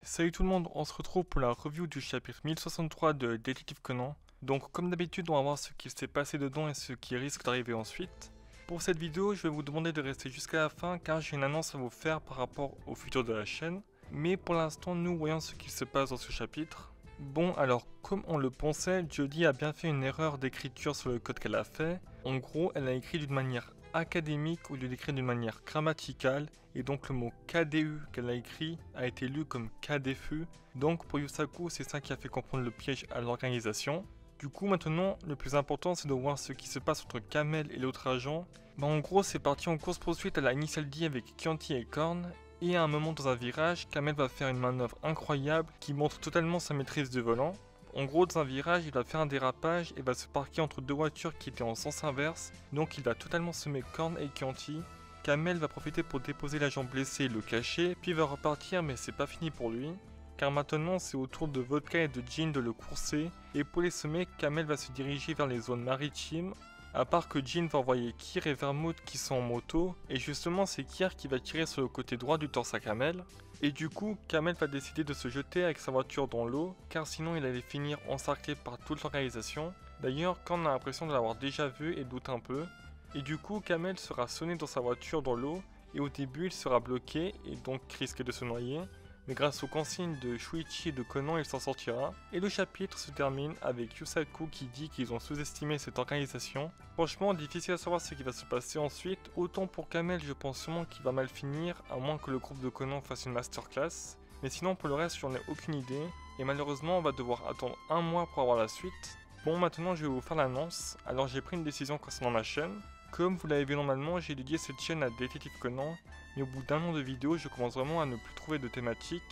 Salut tout le monde, on se retrouve pour la review du chapitre 1063 de Détective Conan. Donc comme d'habitude on va voir ce qui s'est passé dedans et ce qui risque d'arriver ensuite. Pour cette vidéo je vais vous demander de rester jusqu'à la fin car j'ai une annonce à vous faire par rapport au futur de la chaîne. Mais pour l'instant nous voyons ce qui se passe dans ce chapitre. Bon alors comme on le pensait, Jodie a bien fait une erreur d'écriture sur le code qu'elle a fait. En gros elle a écrit d'une manière académique au lieu d'écrire d'une manière grammaticale, et donc le mot KDU qu'elle a écrit a été lu comme KDFU, donc pour Yusaku c'est ça qui a fait comprendre le piège à l'organisation. Du coup maintenant le plus important c'est de voir ce qui se passe entre Kamel et l'autre agent. En gros c'est parti en course poursuite à la Initial D avec Chianti et Korn, et à un moment dans un virage, Kamel va faire une manœuvre incroyable qui montre totalement sa maîtrise du volant. En gros, dans un virage, il va faire un dérapage et va se parquer entre deux voitures qui étaient en sens inverse, donc il va totalement semer Korn et Chianti. Kamel va profiter pour déposer l'agent blessé et le cacher, puis va repartir, mais c'est pas fini pour lui, car maintenant c'est au tour de Vodka et de Jin de le courser, et pour les semer, Kamel va se diriger vers les zones maritimes, à part que Jin va envoyer Kir et Vermouth qui sont en moto, et justement c'est Kir qui va tirer sur le côté droit du torse à Kamel. Et du coup, Kamel va décider de se jeter avec sa voiture dans l'eau, car sinon il allait finir encerclé par toute l'organisation. D'ailleurs, Korn a l'impression de l'avoir déjà vu et doute un peu. Et du coup, Kamel sera sonné dans sa voiture dans l'eau, et au début il sera bloqué, et donc risque de se noyer. Mais grâce aux consignes de Shuichi et de Conan, il s'en sortira. Et le chapitre se termine avec Yusaku qui dit qu'ils ont sous-estimé cette organisation. Franchement, difficile à savoir ce qui va se passer ensuite. Autant pour Kamel, je pense sûrement qu'il va mal finir, à moins que le groupe de Conan fasse une masterclass. Mais sinon, pour le reste, j'en ai aucune idée. Et malheureusement, on va devoir attendre un mois pour avoir la suite. Bon, maintenant, je vais vous faire l'annonce. Alors, j'ai pris une décision concernant ma chaîne. Comme vous l'avez vu normalement, j'ai dédié cette chaîne à Détective Conan, mais au bout d'un an de vidéos, je commence vraiment à ne plus trouver de thématique.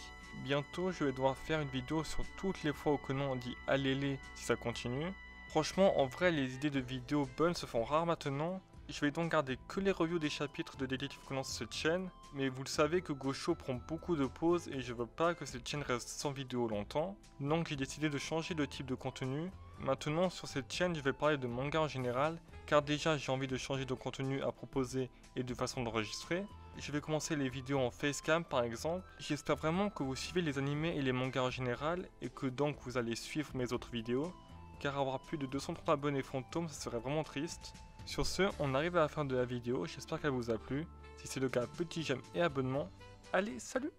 Bientôt, je vais devoir faire une vidéo sur toutes les fois où Conan dit « Alléluia » si ça continue. Franchement, en vrai, les idées de vidéos bonnes se font rares maintenant. Je vais donc garder que les reviews des chapitres de Détective Conan sur cette chaîne, mais vous le savez que Gosho prend beaucoup de pauses et je veux pas que cette chaîne reste sans vidéo longtemps, donc j'ai décidé de changer de type de contenu. Maintenant sur cette chaîne je vais parler de manga en général, car déjà j'ai envie de changer de contenu à proposer et de façon d'enregistrer. Je vais commencer les vidéos en facecam par exemple. J'espère vraiment que vous suivez les animés et les mangas en général et que donc vous allez suivre mes autres vidéos, car avoir plus de 230 abonnés fantômes ça serait vraiment triste. Sur ce, on arrive à la fin de la vidéo, j'espère qu'elle vous a plu. Si c'est le cas, petit j'aime et abonnement. Allez, salut!